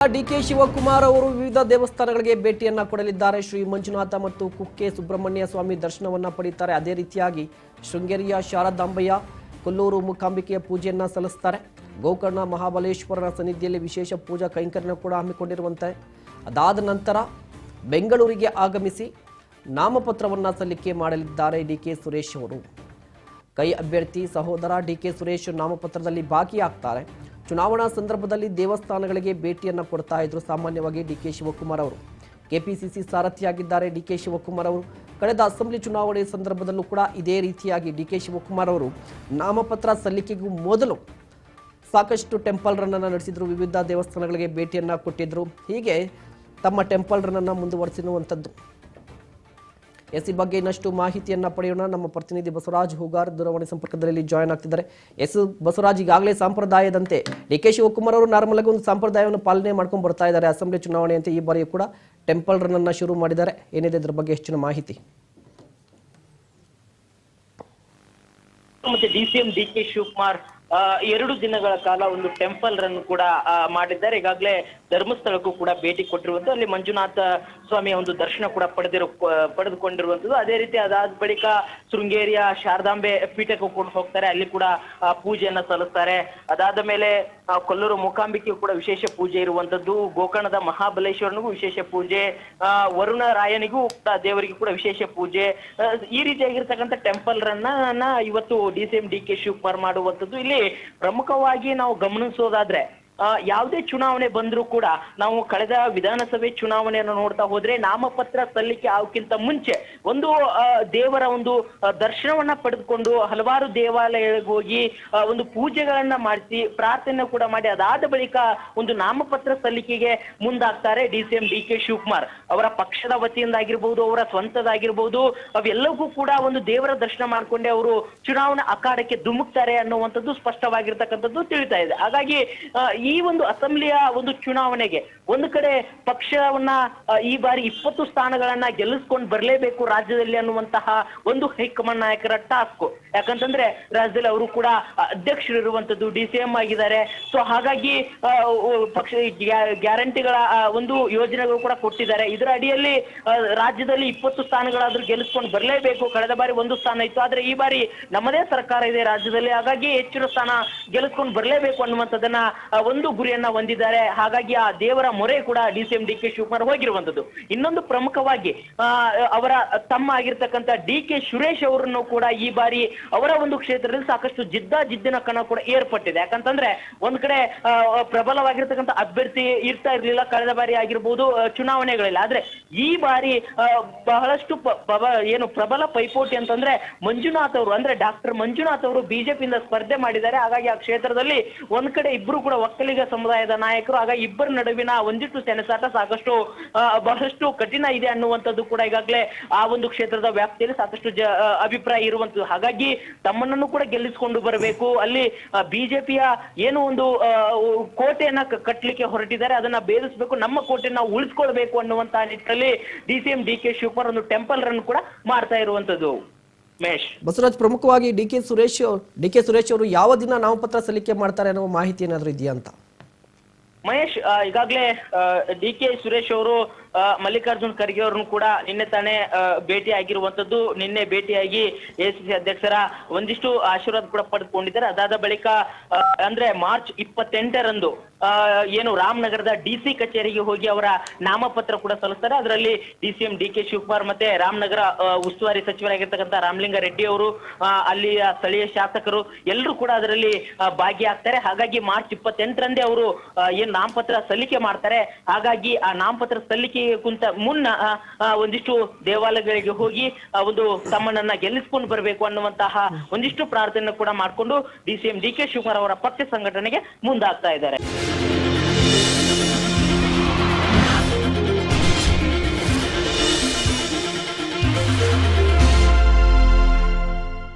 DK Shivakumar ಅವರು ವಿವಿಧ ದೇವಸ್ಥಾನಗಳಿಗೆ ಭೇಟಿಯನ್ನ ಕೊಡಲಿದ್ದಾರೆ. ಶ್ರೀ ಮಂಜುನಾಥ ಮತ್ತು ಕುಕ್ಕೆ ಸುಬ್ರಹ್ಮಣ್ಯ ಸ್ವಾಮಿ ದರ್ಶನವನ್ನ ಪಡೆಯುತ್ತಾರೆ. ಅದೇ ರೀತಿಯಾಗಿ ಶೃಂಗೇರಿಯ ಶಾರದಾಂಬೆಯ ಕೊಲ್ಲೂರು ಮೂಕಾಂಬಿಕೆಯ ಪೂಜೆಯನ್ನ ಸಲ್ಲಿಸುತ್ತಾರೆ. ಗೋಕರ್ಣ ಮಹಾಬಲೇಶ್ವರನ ಸನ್ನಿಧಿಯಲ್ಲಿ ವಿಶೇಷ ಪೂಜಾ ಕೈಂಕರ್ಯ ಕೂಡ ಹಮ್ಮಿಕೊಂಡಿರುವಂತೆ ಅದಾದ ನಂತರ ಬೆಂಗಳೂರಿಗೆ ಆಗಮಿಸಿ ನಾಮಪತ್ರವನ್ನ ಸಲ್ಲಿಕೆ ಮಾಡಲಿದ್ದಾರೆ ಡಿಕೆ ಸುರೇಶ್ ಅವರು. ಕೈ ಅಭ್ಯರ್ಥಿ ಸಹೋದರ ಡಿಕೆ ಸುರೇಶ್ ನಾಮಪತ್ರದಲ್ಲಿ ಭಾಗಿಯಾಗ್ತಾರೆ. ಚುನಾವಣಾ ಸಂದರ್ಭದಲ್ಲಿ ದೇವಸ್ಥಾನಗಳಿಗೆ ಭೇಟಿಯನ್ನು ಕೊಡ್ತಾ ಇದ್ರು ಸಾಮಾನ್ಯವಾಗಿ ಡಿಕೆ ಶಿವಕುಮಾರ್ ಅವರು. ಕೆಪಿಸಿಸಿ ಸಾರಥಿಯಾಗಿದ್ದಾರೆ ಡಿಕೆ ಶಿವಕುಮಾರ್ ಅವರು. ಕಳೆದ ಅಸೆಂಬ್ಲಿ ಚುನಾವಣೆ ಸಂದರ್ಭದಲ್ಲೂ ಕೂಡ ಇದೇ ರೀತಿಯಾಗಿ ಡಿಕೆ ಶಿವಕುಮಾರ್ ಅವರು ನಾಮಪತ್ರ ಸಲ್ಲಿಕೆಗೂ ಮೊದಲು ಸಾಕಷ್ಟು ಟೆಂಪಲ್ ರನ್ ಅನ್ನು ನಡೆಸಿದ್ರು, ವಿವಿಧ ದೇವಸ್ಥಾನಗಳಿಗೆ ಭೇಟಿಯನ್ನು ಕೊಟ್ಟಿದ್ರು. ಹೀಗೆ ತಮ್ಮ ಟೆಂಪಲ್ ರನ್ ಅನ್ನು ಮುಂದುವರಿಸಿರುವಂಥದ್ದು. ಈ ಬಗ್ಗೆ ಇನ್ನಷ್ಟು ಮಾಹಿತಿಯನ್ನ ಪಡೆಯೋಣ. ನಮ್ಮ ಪ್ರತಿನಿಧಿ ಬಸವರಾಜ್ ಹೂಗಾರ್ ದೂರವಾಣಿ ಸಂಪರ್ಕದಲ್ಲಿ ಜಾಯ್ನ್ ಆಗ್ತಿದ್ದಾರೆ. ಬಸವರಾಜ್, ಈಗಾಗಲೇ ಸಂಪ್ರದಾಯದಂತೆ ಡಿಕೆ ಶಿವಕುಮಾರ್ ಅವರು ನಾರ್ಮಲ್ ಆಗಿ ಒಂದು ಸಂಪ್ರದಾಯವನ್ನು ಪಾಲನೆ ಮಾಡ್ಕೊಂಡು ಬರ್ತಾ ಇದ್ದಾರೆ. ಅಸೆಂಬ್ಲಿ ಚುನಾವಣೆಯಂತೆ ಈ ಬಾರಿಯೂ ಕೂಡ ಟೆಂಪಲ್ ರನ್ ಅನ್ನ ಶುರು ಮಾಡಿದ್ದಾರೆ. ಏನಿದೆ ಇದ್ರ ಬಗ್ಗೆ ಹೆಚ್ಚಿನ ಮಾಹಿತಿ? ಮತ್ತೆ ಡಿಸಿಎಂ ಡಿಕೆ ಶಿವಕುಮಾರ್ 2 ದಿನಗಳ ಕಾಲ ಒಂದು ಟೆಂಪಲ್ ರನ್ ಕೂಡ ಮಾಡಿದ್ದಾರೆ. ಈಗಾಗಲೇ ಧರ್ಮಸ್ಥಳಕ್ಕೂ ಕೂಡ ಭೇಟಿ ಕೊಟ್ಟಿರುವಂತದ್ದು, ಅಲ್ಲಿ ಮಂಜುನಾಥ ಸ್ವಾಮಿಯ ಒಂದು ದರ್ಶನ ಕೂಡ ಪಡೆದುಕೊಂಡಿರುವಂತದ್ದು. ಅದೇ ರೀತಿ ಅದಾದ ಬಳಿಕ ಶೃಂಗೇರಿಯ ಶಾರದಾಂಬೆ ಪೀಠಕ್ಕೂ ಕೂಡ ಹೋಗ್ತಾರೆ, ಅಲ್ಲಿ ಕೂಡ ಪೂಜೆಯನ್ನ ಸಲ್ಲಿಸ್ತಾರೆ. ಅದಾದ ಮೇಲೆ ಕೊಲ್ಲೂರು ಮೂಕಾಂಬಿಕೆಯೂ ಕೂಡ ವಿಶೇಷ ಪೂಜೆ ಇರುವಂತದ್ದು. ಗೋಕರ್ಣದ ಮಹಾಬಲೇಶ್ವರನಿಗೂ ವಿಶೇಷ ಪೂಜೆ, ವರುಣ ರಾಯನಿಗೂ ದೇವರಿಗೂ ಕೂಡ ವಿಶೇಷ ಪೂಜೆ. ಈ ರೀತಿಯಾಗಿರ್ತಕ್ಕಂಥ ಟೆಂಪಲ್ ರನ್ನ ಇವತ್ತು ಡಿಸಿಎಂ ಡಿಕೆ ಶಿವಕುಮಾರ್ ಮಾಡುವಂತದ್ದು. ಇಲ್ಲಿ ಪ್ರಮುಖವಾಗಿ ನಾವು ಗಮನಿಸೋದಾದ್ರೆ ಯಾವುದೇ ಚುನಾವಣೆ ಬಂದ್ರೂ ಕೂಡ ನಾವು ಕಳೆದ ವಿಧಾನಸಭೆ ಚುನಾವಣೆಯನ್ನು ನೋಡ್ತಾ ಹೋದ್ರೆ ನಾಮಪತ್ರ ಸಲ್ಲಿಕೆ ಆಗೋಕ್ಕಿಂತ ಮುಂಚೆ ಒಂದು ದೇವರ ಒಂದು ದರ್ಶನವನ್ನ ಪಡೆದುಕೊಂಡು ಹಲವಾರು ದೇವಾಲಯಗಳಿಗೆ ಹೋಗಿ ಒಂದು ಪೂಜೆಗಳನ್ನ ಮಾಡಿಸಿ ಪ್ರಾರ್ಥನೆ ಕೂಡ ಮಾಡಿ ಅದಾದ ಬಳಿಕ ಒಂದು ನಾಮಪತ್ರ ಸಲ್ಲಿಕೆಗೆ ಮುಂದಾಗ್ತಾರೆ ಡಿಸಿಎಂ ಡಿಕೆ ಶಿವಕುಮಾರ್. ಅವರ ಪಕ್ಷದ ವತಿಯಿಂದ ಆಗಿರ್ಬೋದು, ಅವರ ಸ್ವಂತದಾಗಿರ್ಬೋದು, ಅವೆಲ್ಲವೂ ಕೂಡ ಒಂದು ದೇವರ ದರ್ಶನ ಮಾಡ್ಕೊಂಡೆ ಅವರು ಚುನಾವಣಾ ಅಖಾಡಕ್ಕೆ ಧುಮುಕ್ತಾರೆ ಅನ್ನುವಂಥದ್ದು ಸ್ಪಷ್ಟವಾಗಿರ್ತಕ್ಕಂಥದ್ದು ತಿಳಿತಾ ಇದೆ. ಹಾಗಾಗಿ ಈ ಒಂದು ಅಸೆಂಬ್ಲಿಯ ಒಂದು ಚುನಾವಣೆಗೆ ಒಂದು ಕಡೆ ಪಕ್ಷವನ್ನ ಈ ಬಾರಿ 20 ಸ್ಥಾನಗಳನ್ನ ಗೆಲ್ಲಿಸ್ಕೊಂಡು ಬರಲೇಬೇಕು ರಾಜ್ಯದಲ್ಲಿ ಅನ್ನುವಂತಹ ಒಂದು ಹೈಕಮಾಂಡ್ ನಾಯಕರ ಟಾಸ್ಕ್. ಯಾಕಂತಂದ್ರೆ ರಾಜ್ಯದಲ್ಲಿ ಅವರು ಕೂಡ ಅಧ್ಯಕ್ಷರಿರುವಂತದ್ದು, ಡಿಸಿಎಂ ಆಗಿದ್ದಾರೆ. ಸೊ ಹಾಗಾಗಿ ಪಕ್ಷ ಗ್ಯಾರಂಟಿಗಳ ಒಂದು ಯೋಜನೆಗಳು ಕೂಡ ಕೊಟ್ಟಿದ್ದಾರೆ. ಇದರ ಅಡಿಯಲ್ಲಿ ರಾಜ್ಯದಲ್ಲಿ 20 ಸ್ಥಾನಗಳಾದ್ರೂ ಗೆಲ್ಲಿಸ್ಕೊಂಡು ಬರಲೇಬೇಕು. ಕಳೆದ ಬಾರಿ 1 ಸ್ಥಾನ ಇತ್ತು, ಆದ್ರೆ ಈ ಬಾರಿ ನಮ್ಮದೇ ಸರ್ಕಾರ ಇದೆ ರಾಜ್ಯದಲ್ಲಿ, ಹಾಗಾಗಿ ಹೆಚ್ಚಿನ ಸ್ಥಾನ ಗೆಲ್ಲಿಸ್ಕೊಂಡು ಬರಲೇಬೇಕು ಅನ್ನುವಂಥದ್ದನ್ನ ಒಂದು ಗುರಿಯನ್ನ ಹೊಂದಿದ್ದಾರೆ. ಹಾಗಾಗಿ ಆ ದೇವರ ಮೊರೆ ಕೂಡ ಡಿಸಿಎಂ ಡಿಕೆ ಶಿವಕುಮಾರ್ ಹೋಗಿರುವಂತದ್ದು. ಇನ್ನೊಂದು ಪ್ರಮುಖವಾಗಿ ಅವರ ತಮ್ಮ ಆಗಿರ್ತಕ್ಕಂಥ ಡಿಕೆ ಸುರೇಶ್ ಅವರನ್ನು ಕೂಡ ಈ ಬಾರಿ ಅವರ ಒಂದು ಕ್ಷೇತ್ರದಲ್ಲಿ ಸಾಕಷ್ಟು ಜಿದ್ದಿನ ಕಣ ಕೂಡ ಏರ್ಪಟ್ಟಿದೆ. ಯಾಕಂತಂದ್ರೆ ಒಂದ್ ಕಡೆ ಪ್ರಬಲವಾಗಿರ್ತಕ್ಕಂಥ ಅಭ್ಯರ್ಥಿ ಇರ್ತಾ ಇರ್ಲಿಲ್ಲ ಕಳೆದ ಬಾರಿ ಆಗಿರ್ಬೋದು ಚುನಾವಣೆಗಳಲ್ಲಿ, ಆದ್ರೆ ಈ ಬಾರಿ ಬಹಳಷ್ಟು ಪ್ರಬಲ ಪೈಪೋಟಿ ಅಂತಂದ್ರೆ ಮಂಜುನಾಥ್ ಅವರು, ಅಂದ್ರೆ ಡಾಕ್ಟರ್ ಮಂಜುನಾಥ್ ಅವರು ಬಿಜೆಪಿಯಿಂದ ಸ್ಪರ್ಧೆ ಮಾಡಿದ್ದಾರೆ. ಹಾಗಾಗಿ ಆ ಕ್ಷೇತ್ರದಲ್ಲಿ ಒಂದ್ ಕಡೆ ಇಬ್ರು ಕೂಡ ಒಕ್ಕಲಿಗ ಸಮುದಾಯದ ನಾಯಕರು, ಹಾಗಾಗಿ ಇಬ್ಬರ ನಡುವಿನ ಒಂದಿಷ್ಟು ಸೆಣಸಾಟ ಬಹಳಷ್ಟು ಕಠಿಣ ಇದೆ ಅನ್ನುವಂಥದ್ದು ಕೂಡ ಈಗಾಗಲೇ ಆ ಒಂದು ಕ್ಷೇತ್ರದ ವ್ಯಾಪ್ತಿಯಲ್ಲಿ ಸಾಕಷ್ಟು ಅಭಿಪ್ರಾಯ ಇರುವಂತದ್ದು. ಹಾಗಾಗಿ ತಮ್ಮನನ್ನು ಕೂಡ ಗೆಲ್ಲಿಸಿಕೊಂಡು ಬರಬೇಕು, ಅಲ್ಲಿ ಬಿಜೆಪಿಯ ಏನು ಒಂದು ಕೋಟೆಯನ್ನ ಕಟ್ಟಲಿಕ್ಕೆ ಹೊರಟಿದ್ದಾರೆ ಅದನ್ನ ಭೇದಿಸಬೇಕು, ನಮ್ಮ ಕೋಟೆಯನ್ನು ನಾವು ಉಳಿಸ್ಕೊಳ್ಬೇಕು ಅನ್ನುವಂತಹ ನಿಟ್ಟಿನಲ್ಲಿ ಡಿಸಿಎಂ ಡಿಕೆ ಶಿವಕುಮಾರ್ ಒಂದು ಟೆಂಪಲ್ ರನ್ ಕೂಡ ಮಾಡ್ತಾ ಇರುವಂತದ್ದು. ಬಸವರಾಜ್, ಪ್ರಮುಖವಾಗಿ ಡಿಕೆ ಸುರೇಶ್ ಅವರು ಯಾವ ದಿನ ನಾಮಪತ್ರ ಸಲ್ಲಿಕೆ ಮಾಡ್ತಾರೆ ಅನ್ನೋ ಮಾಹಿತಿ ಏನಾದ್ರು ಇದೆಯಾ ಅಂತ? ಮಹೇಶ್, ಈಗಾಗಲೇ ಡಿಕೆ ಸುರೇಶ್ ಅವರು ಮಲ್ಲಿಕಾರ್ಜುನ್ ಖರ್ಗೆ ಅವ್ರನ್ನು ಕೂಡ ನಿನ್ನೆ ತಾನೇ ಭೇಟಿ ಆಗಿರುವಂತದ್ದು. ನಿನ್ನೆ ಭೇಟಿಯಾಗಿ ಎಸಿಸಿ ಅಧ್ಯಕ್ಷರ ಒಂದಿಷ್ಟು ಆಶೀರ್ವಾದ ಕೂಡ ಪಡೆದುಕೊಂಡಿದ್ದಾರೆ. ಅದಾದ ಬಳಿಕ ಅಂದ್ರೆ ಮಾರ್ಚ್ 28ರಂದು ಏನು ರಾಮನಗರದ ಡಿಸಿ ಕಚೇರಿಗೆ ಹೋಗಿ ಅವರ ನಾಮಪತ್ರ ಕೂಡ ಸಲ್ಲಿಸ್ತಾರೆ. ಅದರಲ್ಲಿ ಡಿಸಿಎಂ ಡಿಕೆ ಶಿವಕುಮಾರ್ ಮತ್ತೆ ರಾಮನಗರ ಉಸ್ತುವಾರಿ ಸಚಿವರಾಗಿರ್ತಕ್ಕಂಥ ರಾಮಲಿಂಗ ರೆಡ್ಡಿ ಅವರು, ಅಲ್ಲಿಯ ಸ್ಥಳೀಯ ಶಾಸಕರು ಎಲ್ಲರೂ ಕೂಡ ಅದರಲ್ಲಿ ಭಾಗಿಯಾಗ್ತಾರೆ. ಹಾಗಾಗಿ ಮಾರ್ಚ್ 28ರಂದೇ ಅವರು ಏನ್ ನಾಮಪತ್ರ ಸಲ್ಲಿಕೆ ಮಾಡ್ತಾರೆ. ಹಾಗಾಗಿ ಆ ನಾಮಪತ್ರ ಸಲ್ಲಿಕೆಗಿಂತ ಮುನ್ನ ಒಂದಿಷ್ಟು ದೇವಾಲಯಗಳಿಗೆ ಹೋಗಿ ಒಂದು ತಮ್ಮನನ್ನ ಗೆಲ್ಲಿಸ್ಕೊಂಡು ಬರಬೇಕು ಅನ್ನುವಂತಹ ಒಂದಿಷ್ಟು ಪ್ರಾರ್ಥನೆ ಕೂಡ ಮಾಡಿಕೊಂಡು ಡಿಸಿಎಂ ಡಿಕೆ ಶಿವಕುಮಾರ್ ಅವರ ಪಕ್ಷ ಸಂಘಟನೆಗೆ ಮುಂದಾಗ್ತಾ ಇದ್ದಾರೆ.